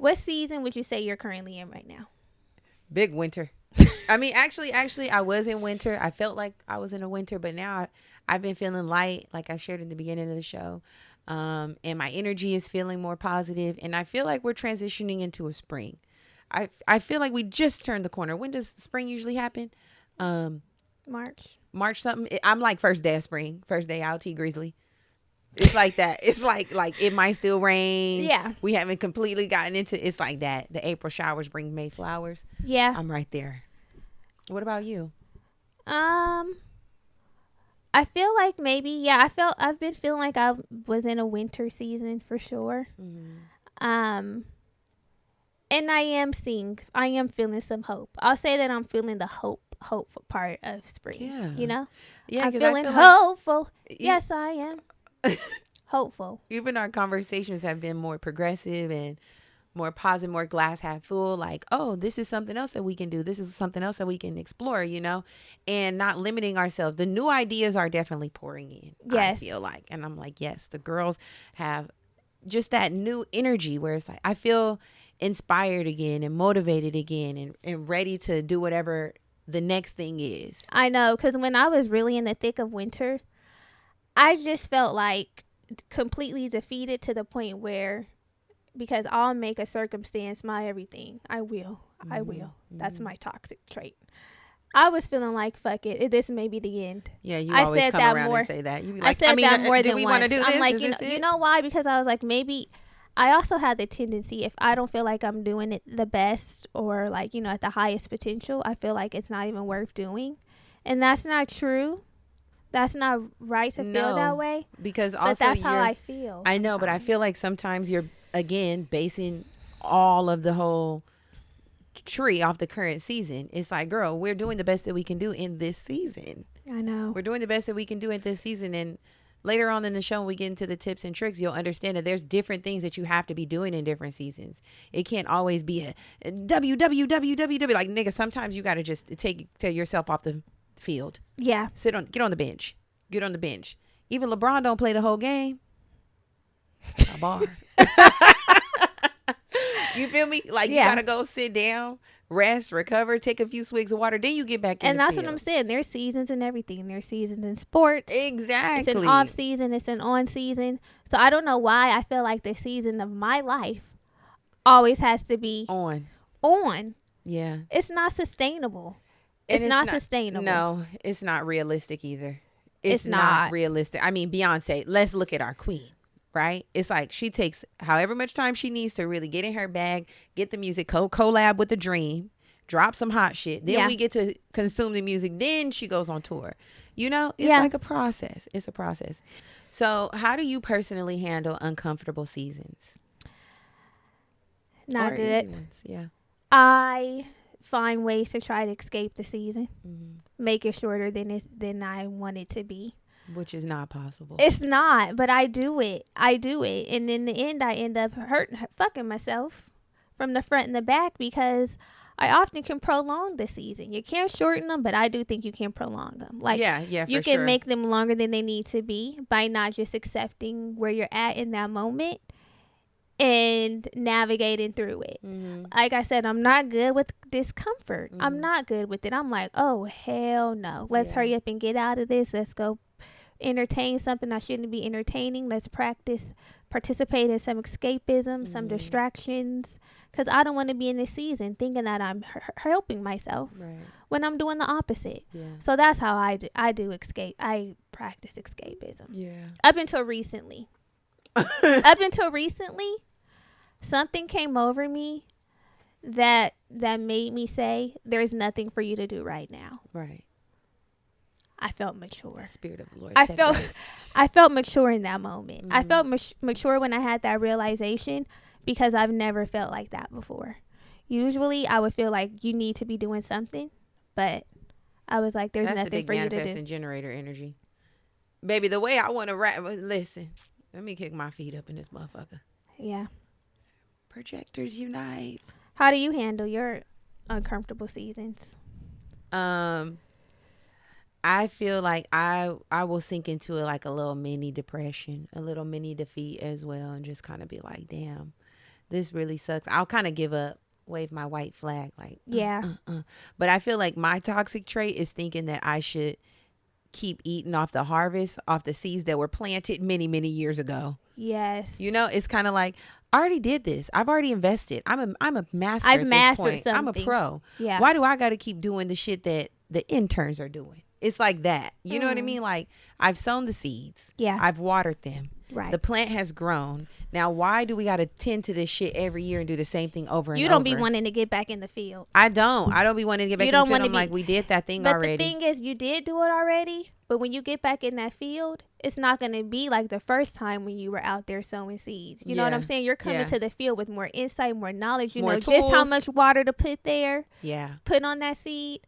What season would you say you're currently in right now? Big winter. I mean, actually, I was in winter. I felt like I was in a winter, but now I've been feeling light, like I shared in the beginning of the show. And my energy is feeling more positive, and I feel like we're transitioning into a spring. I feel like we just turned the corner. When does spring usually happen? March. March something. I'm like first day of spring, first day out, T Grizzly. It's like that. It's like it might still rain. Yeah. We haven't completely gotten into. It's like that. The April showers bring May flowers. Yeah. I'm right there. What about you? I feel like maybe I've been feeling like I was in a winter season for sure. And I am feeling some hope. I'll say that I'm feeling the hopeful part of spring. Yeah. You know? Yeah, I'm 'cause feeling I feel hopeful. like Yes, I am. Hopeful. even our conversations have been more progressive and more positive, more glass half full. Like, oh, this is something else that we can do. This is something else that we can explore, and not limiting ourselves. The new ideas are definitely pouring in. Yes. I feel like, and I'm like, yes, the girls have just that new energy where it's like, I feel inspired again and motivated again and ready to do whatever the next thing is. I know, because when I was really in the thick of winter, I just felt like completely defeated to the point where, because I'll make a circumstance my everything. I will. That's my toxic trait. I was feeling like, fuck it. This may be the end. Yeah, you I always said come that around more. and say that. You be I like, said that more do than we once. want to do this? I'm like, Is this it? you know why? Because I was like, maybe I also had the tendency, if I don't feel like I'm doing it the best or like, at the highest potential, I feel like it's not even worth doing. And that's not true. That's not right to feel that way. Because But also that's how I feel. I know, but I feel like sometimes you're, again, basing all of the whole tree off the current season. It's like, girl, we're doing the best that we can do in this season. I know. We're doing the best that we can do in this season. And later on in the show, when we get into the tips and tricks, you'll understand that there's different things that you have to be doing in different seasons. It can't always be a WWWWW. Like, nigga, sometimes you got to just take yourself off the field. Yeah. Get on the bench. Get on the bench. Even LeBron don't play the whole game. A bar. You feel me? Like, you gotta go sit down, rest, recover, take a few swigs of water, then you get back in. And that's what I'm saying. There's seasons and everything. There's seasons in sports. Exactly. It's an off season. It's an on season. So I don't know why I feel like the season of my life always has to be on. Yeah. It's not sustainable. It's not sustainable. No, it's not realistic either. It's not realistic. I mean, Beyonce, let's look at our queen, right? It's like she takes however much time she needs to really get in her bag, get the music, collab with the dream, drop some hot shit. Then we get to consume the music. Then she goes on tour. It's like a process. It's a process. So how do you personally handle uncomfortable seasons? Not good. Easy ones? Yeah. I find ways to try to escape the season, make it shorter than I want it to be. Which is not possible. It's not, but I do it. And in the end, I end up fucking myself from the front and the back because I often can prolong the season. You can't shorten them, but I do think you can prolong them. Like, you can make them longer than they need to be by not just accepting where you're at in that moment and navigating through it. Like I said, I'm not good with discomfort. I'm not good with it. I'm like, oh, hell no. Let's hurry up and get out of this. Let's go entertain something I shouldn't be entertaining. Let's participate in some escapism, some distractions, because I don't want to be in this season thinking that I'm helping myself when I'm doing the opposite. So that's how I do escape. I practice escapism. Up until recently, something came over me that made me say, there's nothing for you to do right now. Right. I felt mature. The Spirit of the Lord. I felt mature in that moment. I felt mature when I had that realization because I've never felt like that before. Usually, I would feel like you need to be doing something, but I was like, "There's nothing for you to do." That's the big manifesting generator energy, baby. The way I want to rap. Listen, let me kick my feet up in this motherfucker. Yeah. Projectors unite. How do you handle your uncomfortable seasons? I feel like I will sink into it like a little mini depression, a little mini defeat as well, and just kind of be like, damn, this really sucks. I'll kind of give up, wave my white flag, like, Yeah. But I feel like my toxic trait is thinking that I should keep eating off the harvest, off the seeds that were planted many, many years ago. Yes. You know, it's kind of like, I already did this. I've already invested. I'm a master I've at this mastered point. I'm a something. pro. Yeah. Why do I got to keep doing the shit that the interns are doing? It's like that. You know what I mean? Like, I've sown the seeds. Yeah. I've watered them. Right. The plant has grown. Now, why do we got to tend to this shit every year and do the same thing over and over? You don't be wanting to get back in the field. I don't be wanting to get back in the field. I'm like, we did that thing already. But the thing is, you did do it already. But when you get back in that field, it's not going to be like the first time when you were out there sowing seeds. You know what I'm saying? You're coming to the field with more insight, more knowledge. You know just how much water to put there. Yeah. Put on that seed.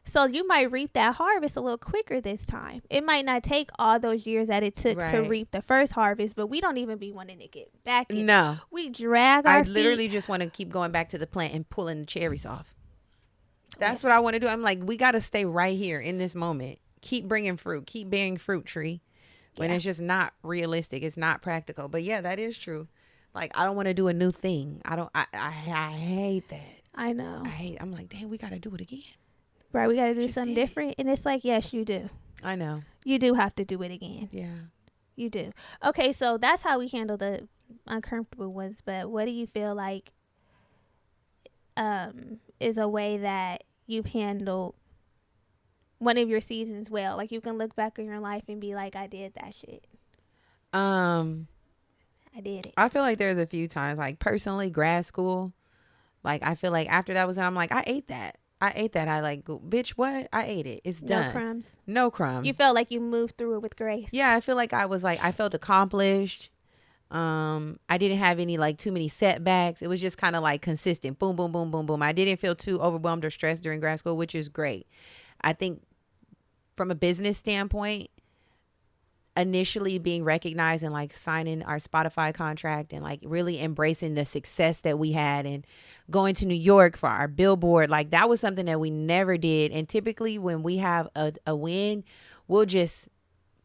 So you might reap that harvest a little quicker this time. It might not take all those years that it took to reap the first harvest, but we don't even be wanting to get back in. No. We drag our feet. I literally just want to keep going back to the plant and pulling the cherries off. That's what I want to do. I'm like, we got to stay right here in this moment. Keep bringing fruit. Keep bearing fruit, tree. When it's just not realistic. It's not practical. But yeah, that is true. Like, I don't want to do a new thing. I hate that. I know. I'm like, dang, we got to do it again. Right, we got to do something different. And it's like, yes, you do. I know. You do have to do it again. Yeah. You do. Okay, so that's how we handle the uncomfortable ones. But what do you feel like is a way that you've handled one of your seasons well? Like, you can look back on your life and be like, I did that shit. I did it. I feel like there's a few times, like, personally, grad school. Like, I feel like after that was done, I'm like, I ate that. I like, bitch, what? I ate it. It's done. No crumbs. You felt like you moved through it with grace. Yeah, I feel like I felt accomplished. I didn't have any, like, too many setbacks. It was just kind of like consistent. Boom, boom, boom, boom, boom. I didn't feel too overwhelmed or stressed during grad school, which is great. I think from a business standpoint, initially being recognized and like signing our Spotify contract and like really embracing the success that we had and going to New York for our billboard, like that was something that we never did. And typically when we have a win, we'll just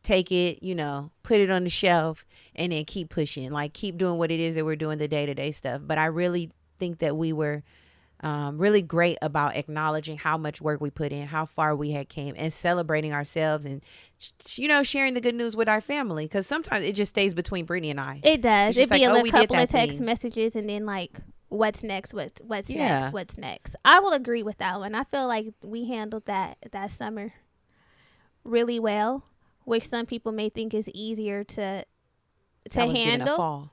take it, you know, put it on the shelf and then keep pushing, like keep doing what it is that we're doing, the day-to-day stuff. But I really think that we were really great about acknowledging how much work we put in, how far we had came, and celebrating ourselves and, you know, sharing the good news with our family. Because sometimes it just stays between Brittany and I. It does. It'd be like, a couple of text messages and then like, what's next? What's next? What's next? I will agree with that one. I feel like we handled that summer really well, which some people may think is easier to handle.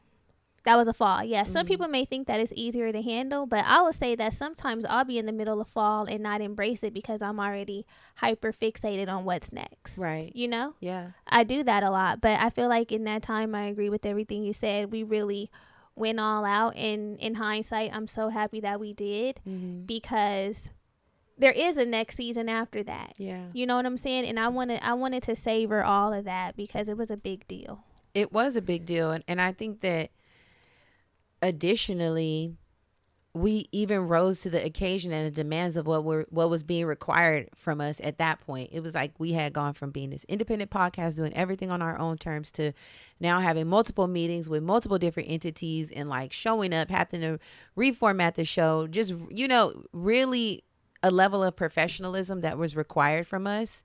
That was a fall. Yeah. Some people may think that it's easier to handle, but I would say that sometimes I'll be in the middle of fall and not embrace it because I'm already hyper fixated on what's next. Right. You know? Yeah. I do that a lot, but I feel like in that time, I agree with everything you said. We really went all out, and in hindsight, I'm so happy that we did because there is a next season after that. Yeah. You know what I'm saying? And I wanted to savor all of that because it was a big deal. It was a big deal. And I think that additionally, we even rose to the occasion and the demands of what was being required from us at that point. It was like we had gone from being this independent podcast, doing everything on our own terms, to now having multiple meetings with multiple different entities and like showing up, having to reformat the show, just, you know, really a level of professionalism that was required from us.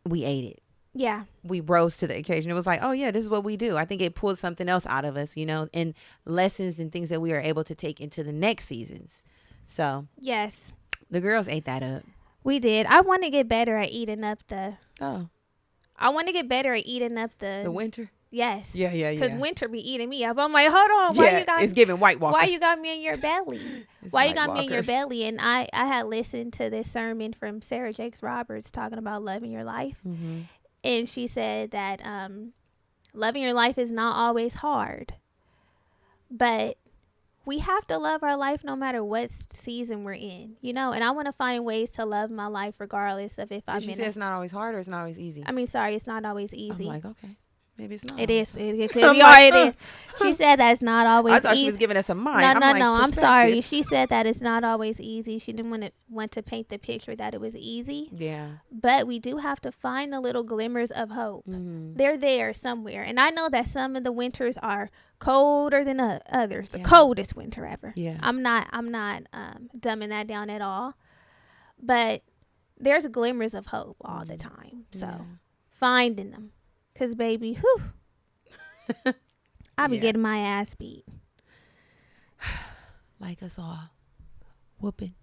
We ate it. Yeah. We rose to the occasion. It was like, oh yeah, this is what we do. I think it pulled something else out of us, you know, and lessons and things that we are able to take into the next seasons. So yes, the girls ate that up. We did. I want to get better at eating up the. Oh. I want to get better at eating up the winter. Yes. Yeah. Because winter be eating me up. I'm like, hold on. Why you got? It's giving White Walker. Why you got me in your belly? Why you got me in your belly? And I had listened to this sermon from Sarah Jakes Roberts talking about loving your life. Mm-hmm. And she said that loving your life is not always hard. But we have to love our life no matter what season we're in, you know? And I want to find ways to love my life regardless of if I'm in it. Did she say it's not always hard or it's not always easy? I mean, sorry, it's not always easy. I'm like, okay. Maybe it's not. It is. It could be, or it is. She said that it's not always easy. I thought she was giving us a mind. No. I'm sorry. She said that it's not always easy. She didn't want to paint the picture that it was easy. Yeah. But we do have to find the little glimmers of hope. Mm-hmm. They're there somewhere. And I know that some of the winters are colder than others, the Yeah. coldest winter ever. Yeah. I'm not dumbing that down at all, but there's glimmers of hope all the time. So Yeah. finding them, cause baby, whew, I be Yeah. getting my ass beat. Like us all, whooping.